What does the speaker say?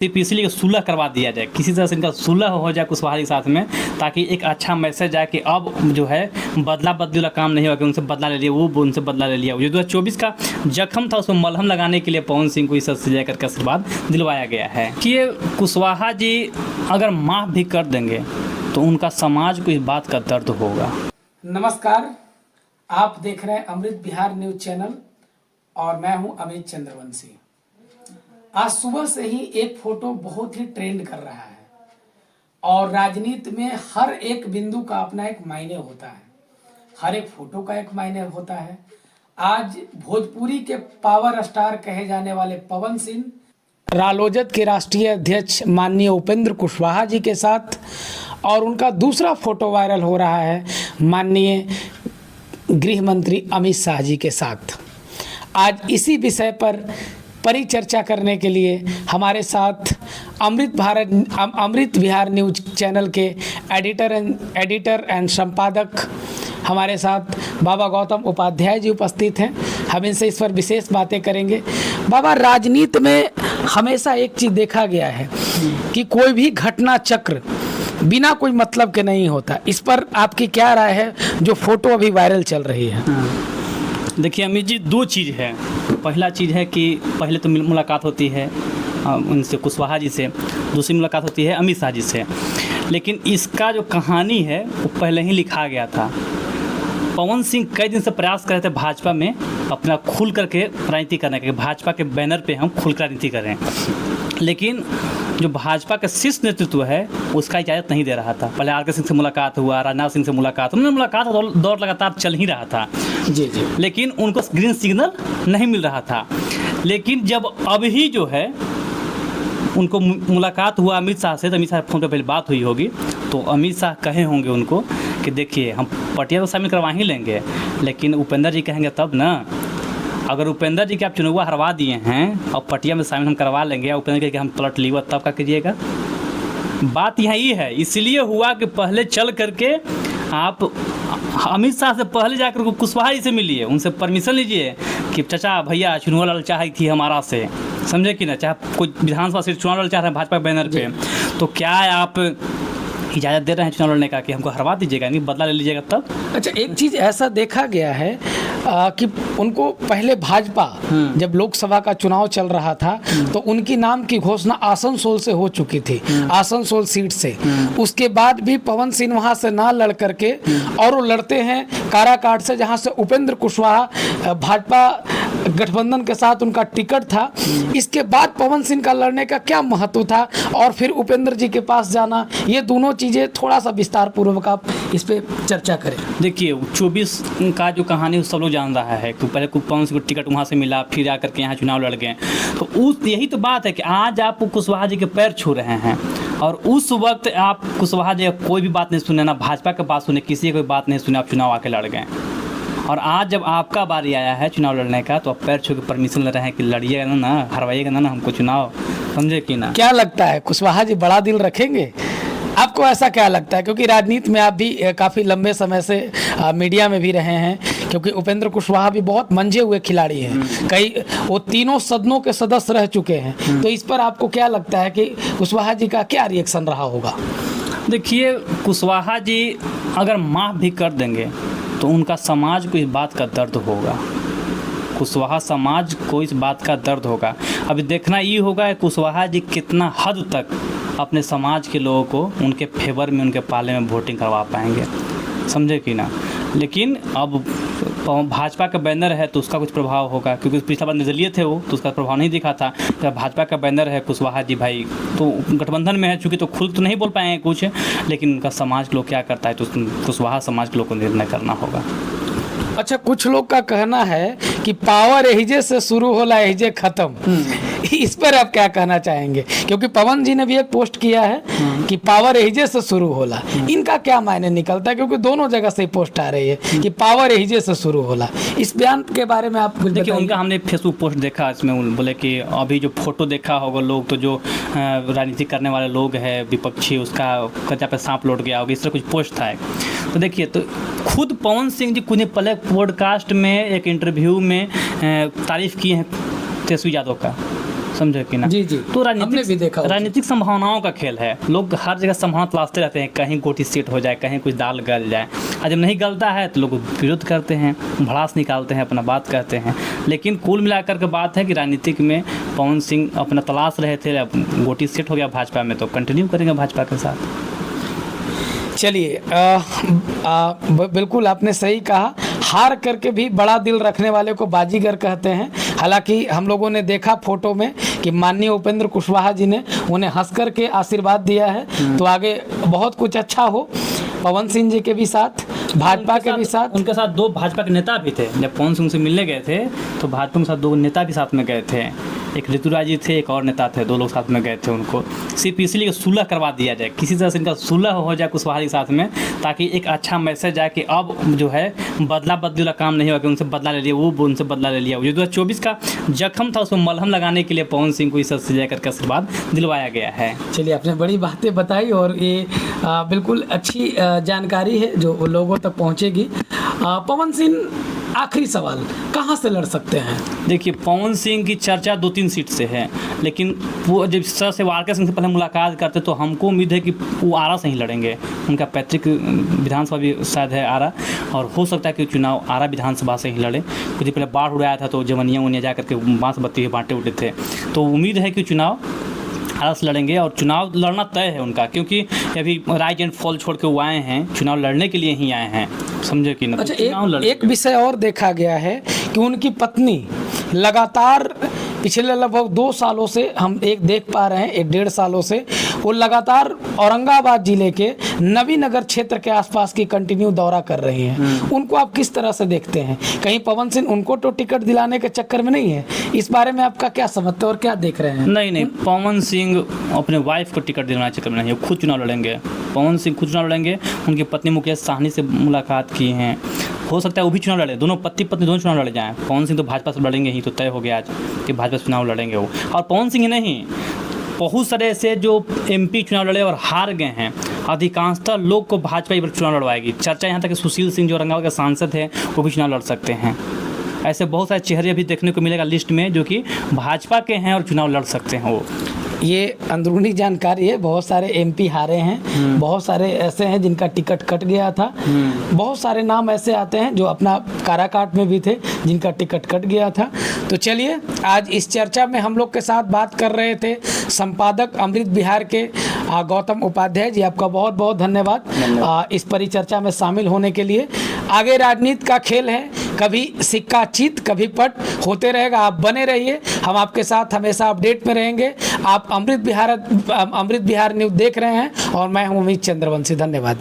सिर्फ इसलिए सुलह करवा दिया जाए, किसी तरह से इनका सुलह हो जाए कुशवाहा के साथ में, ताकि एक अच्छा मैसेज आए कि अब जो है बदला बदली वाला काम नहीं होगा कि उनसे बदला ले लिया, वो उनसे बदला ले लिया। जो 2024 का जख्म था उसको मलहम लगाने के लिए पवन सिंह को इस तरह से जाकर के आशीर्वाद दिलवाया गया है कि ये कुशवाहा जी अगर माफ़ भी कर देंगे तो उनका समाज को इस बात का दर्द होगा। नमस्कार, आप देख रहे हैं अमृत बिहार न्यूज चैनल और मैं हूं अमित चंद्रवंशी। आज सुबह से ही एक फोटो बहुत ही ट्रेंड कर रहा है और राजनीति में हर एक बिंदु का अपना एक मायने होता है, हर एक फोटो का एक मायने होता है। आज भोजपुरी के पावर स्टार कहे जाने वाले पवन सिंह रालोजद के राष्ट्रीय अध्यक्ष माननीय उपेंद्र कुशवाहा जी के साथ और उनका दूसरा फोटो वायरल हो रहा है माननीय गृह मंत्री अमित शाह जी के साथ। आज इसी विषय पर परिचर्चा करने के लिए हमारे साथ अमृत बिहार न्यूज चैनल के एडिटर एंड संपादक हमारे साथ बाबा गौतम उपाध्याय जी उपस्थित हैं। हम इनसे इस पर विशेष बातें करेंगे। बाबा, राजनीति में हमेशा एक चीज़ देखा गया है कि कोई भी घटना चक्र बिना कोई मतलब के नहीं होता। इस पर आपकी क्या राय है जो फोटो अभी वायरल चल रही है? देखिए अमित जी, दो चीज़ है। पहला चीज़ है कि पहले तो मुलाकात होती है उनसे, कुशवाहा जी से, दूसरी मुलाकात होती है अमित शाह जी से। लेकिन इसका जो कहानी है वो पहले ही लिखा गया था। पवन सिंह कई दिन से प्रयास कर रहे थे भाजपा में अपना खुल करके राजनीति करने के, भाजपा के बैनर पे हम खुल कर राजनीति करें, लेकिन जो भाजपा का शीर्ष नेतृत्व है उसका इजाज़त नहीं दे रहा था। पहले आर के सिंह से मुलाकात हुआ, राजनाथ सिंह से मुलाकात, उन्होंने मुलाकात दौर लगातार चल ही रहा था जी, लेकिन उनको ग्रीन सिग्नल नहीं मिल रहा था। लेकिन जब अभी जो है उनको मुलाकात हुआ अमित शाह से, तो अमित शाह फोन पर पहले बात हुई होगी, तो अमित शाह कहे होंगे उनको कि देखिए हम पटिया को शामिल करवा ही लेंगे, लेकिन उपेंद्र जी कहेंगे तब ना। अगर उपेंद्र जी के आप चुनाव हरवा दिए हैं और पटिया में शामिल हम करवा लेंगे, उपेंद्र जी के हम पलट लीवर, तब क्या कीजिएगा? बात यहाँ ये है। इसलिए हुआ कि पहले चल करके आप अमित शाह से पहले जाकर कुशवाहा जी से मिलिए, उनसे परमिशन लीजिए कि चाचा भैया चुनाव लड़ चाही थी हमारा से, समझे कि ना, चाहे कोई विधानसभा सीट चुनाव लड़ चाह रहे हैं भाजपा बैनर पे, तो क्या आप इजाज़त दे रहे हैं चुनाव लड़ने का कि हमको हरवा दीजिएगा, नहीं बदला ले लीजिएगा तब? अच्छा, एक चीज़ ऐसा देखा गया है कि उनको पहले भाजपा जब लोकसभा का चुनाव चल रहा था तो उनकी नाम की घोषणा आसनसोल से हो चुकी थी, आसनसोल सीट से। उसके बाद भी पवन सिंह वहां से ना लड़ करके और वो लड़ते हैं काराकाट से, जहां से उपेंद्र कुशवाहा भाजपा गठबंधन के साथ उनका टिकट था। इसके बाद पवन सिंह का लड़ने का क्या महत्व था और फिर उपेंद्र जी के पास जाना, ये दोनों चीज़ें थोड़ा सा विस्तार पूर्वक आप इस पे चर्चा करें। देखिए 24 का जो कहानी सब लोग जान रहा है कि पहले पवन सिंह को टिकट वहाँ से मिला, फिर आकर के यहाँ चुनाव लड़ गए, तो उस यही तो बात है कि आज आप कुशवाहा जी के पैर छू रहे हैं और उस वक्त आप कुशवाहा जी कोई भी बात नहीं सुने, ना भाजपा की बात सुने, किसी की कोई बात नहीं सुने, आप चुनाव आके लड़ गए। और आज जब आपका बारी आया है चुनाव लड़ने का तो आप पैर छू के परमिशन ले रहे हैं कि लड़िएगा ना, हरवाइएगा ना हमको चुनाव, समझे कि ना? क्या लगता है कुशवाहा जी बड़ा दिल रखेंगे? आपको ऐसा क्या लगता है? क्योंकि राजनीति में आप भी काफ़ी लंबे समय से मीडिया में भी रहे हैं, क्योंकि उपेंद्र कुशवाहा भी बहुत मंझे हुए खिलाड़ी हैं, वो तीनों सदनों के सदस्य रह चुके हैं, तो इस पर आपको क्या लगता है कि कुशवाहा जी का क्या रिएक्शन रहा होगा? देखिए कुशवाहा जी अगर माफ़ भी कर देंगे तो उनका समाज को इस बात का दर्द होगा, कुशवाहा समाज को इस बात का दर्द होगा। अभी देखना ये होगा कि कुशवाहा जी कितना हद तक अपने समाज के लोगों को उनके फेवर में, उनके पाले में वोटिंग करवा पाएंगे, समझे कि ना? लेकिन अब भाजपा का बैनर है तो उसका कुछ प्रभाव होगा, क्योंकि पिछला बार निर्दलीय थे वो, तो उसका प्रभाव नहीं दिखा था। जब भाजपा का बैनर है कुशवाहा जी भाई, तो गठबंधन में है चूँकि, तो खुद तो नहीं बोल पाएंगे कुछ, लेकिन उनका समाज के लोग क्या करता है तो कुशवाहा समाज के लोग को निर्णय करना होगा। अच्छा, कुछ लोग का कहना है कि पावर एहिजे से शुरू होला एहिजे खत्म, इस पर आप क्या कहना चाहेंगे? क्योंकि पवन जी ने भी एक पोस्ट किया है कि पावर एहिजे से शुरू होला, इनका क्या मायने निकलता है? क्योंकि दोनों जगह से पोस्ट आ रही है कि पावर एहिजे से शुरू होला, इस बयान के बारे में आप कुछ देखिए? उनका हमने फेसबुक पोस्ट देखा, इसमें बोले कि अभी जो फोटो देखा होगा लोग, तो जो राजनीति करने वाले लोग हैं विपक्षी, उसका कच्चा पे सांप लौट गया होगा, इस तरह कुछ पोस्ट था। तो देखिए, तो खुद पवन सिंह जी कुछ दिन पहले पॉडकास्ट में एक इंटरव्यू में तारीफ़ की है तेजस्वी यादव का, समझे कि ना। जी जी, तो हमने भी देखा होगा। राजनीतिक संभावनाओं का खेल है, लोग हर जगह संभावना तलाशते रहते हैं, कहीं गोटी सेट हो जाए, कहीं कुछ दाल गल जाए, और जब नहीं गलता है तो लोग विरोध करते हैं, भड़ास निकालते हैं, अपना बात कहते हैं। लेकिन कुल मिलाकर के बात है कि राजनीतिक में पवन सिंह अपना तलाश रहे थे, अब गोटी सेट हो गया भाजपा में, तो कंटिन्यू करेंगे भाजपा के साथ। चलिए, बिल्कुल आपने सही कहा, हार करके भी बड़ा दिल रखने वाले को बाजीगर कहते हैं। हालांकि हम लोगों ने देखा फोटो में कि माननीय उपेंद्र कुशवाहा जी ने उन्हें हंस कर के आशीर्वाद दिया है, तो आगे बहुत कुछ अच्छा हो पवन सिंह जी के भी साथ, भाजपा के भी साथ। उनके साथ 2 भाजपा के नेता भी थे, जब पवन सिंह से मिलने गए थे तो भाजपा के साथ 2 नेता भी साथ में गए थे, एक ऋतुराज जी थे, एक और नेता थे, 2 लोग साथ में गए थे। उनको सिर्फ इसलिए सुलह करवा दिया जाए, किसी तरह से इनका सुलह हो जाए कुशवाहा के साथ में, ताकि एक अच्छा मैसेज आए कि अब जो है बदला बदली वाला काम नहीं होगा कि उनसे बदला ले लिया, वो उनसे बदला ले लिया। जो 2024 का जख्म था उसमें मलहम लगाने के लिए पवन सिंह को इस तरह से जाकर के आशीर्वाद दिलवाया गया है। चलिए, आपने बड़ी बातें बताई और ये बिल्कुल अच्छी जानकारी है जो लोगों तक पहुंचेगी। पवन सिंह, आखिरी सवाल, कहां से लड़ सकते हैं? देखिए, पवन सिंह की चर्चा 2-3 सीट से है, लेकिन वो जब सर से आर के सिंह से पहले मुलाकात करते तो हमको उम्मीद है कि वो आरा से ही लड़ेंगे। उनका पैतृक विधानसभा भी शायद है आरा, और हो सकता है कि चुनाव आरा विधानसभा से ही लड़े, क्योंकि पहले बाढ़ उड़ाया था तो जवनिया उनिया जा करके बांस बत्ती बांटे उठे थे। तो उम्मीद है कि चुनाव आरा से लड़ेंगे, और चुनाव लड़ना तय है उनका, क्योंकि अभी राइज एंड फॉल छोड़ के वो आए हैं, चुनाव लड़ने के लिए ही आए हैं, समझे कि ना। अच्छा, एक विषय और देखा गया है कि उनकी पत्नी लगातार पिछले लगभग 2 सालों से हम देख पा रहे हैं, 1-1.5 सालों से वो लगातार औरंगाबाद जिले के नवीनगर क्षेत्र के आसपास की कंटिन्यू दौरा कर रही हैं। उनको आप किस तरह से देखते हैं? कहीं पवन सिंह उनको तो टिकट दिलाने के चक्कर में नहीं है? इस बारे में आपका क्या समझते हैं और क्या देख रहे हैं? नहीं, पवन सिंह अपने वाइफ को टिकट दिलाने के चक्कर में नहीं है, खुद चुनाव लड़ेंगे। पवन सिंह खुद चुनाव लड़ेंगे। उनकी पत्नी मुकेश साहनी से मुलाकात की हैं, हो सकता है वो भी चुनाव लड़े, दोनों पति पत्नी दोनों चुनाव लड़े जाएँ। पवन सिंह तो भाजपा से लड़ेंगे ही, तो तय हो गया आज कि भाजपा से चुनाव लड़ेंगे वो। और पवन सिंह नहीं, बहुत सारे ऐसे जो MP चुनाव लड़े और हार गए हैं, अधिकांशतः लोग को भाजपा ही चुनाव लड़वाएगी। चर्चा यहाँ तक कि सुशील सिंह जो औरंगाबाद के सांसद हैं वो भी चुनाव लड़ सकते हैं। ऐसे बहुत सारे चेहरे भी देखने को मिलेगा लिस्ट में जो कि भाजपा के हैं और चुनाव लड़ सकते हैं वो। ये अंदरूनी जानकारी है, बहुत सारे MP हारे हैं, बहुत सारे ऐसे हैं जिनका टिकट कट गया था, बहुत सारे नाम ऐसे आते हैं जो अपना काराकाट में भी थे जिनका टिकट कट गया था। तो चलिए, आज इस चर्चा में हम लोग के साथ बात कर रहे थे संपादक अमृत बिहार के गौतम उपाध्याय जी, आपका बहुत बहुत धन्यवाद इस परिचर्चा में शामिल होने के लिए। आगे राजनीति का खेल है, कभी सिक्का चित कभी पट होते रहेगा, आप बने रहिए, हम आपके साथ हमेशा अपडेट में रहेंगे। आप अमृत बिहार न्यूज़ देख रहे हैं और मैं हूं अमित चंद्रवंशी। धन्यवाद।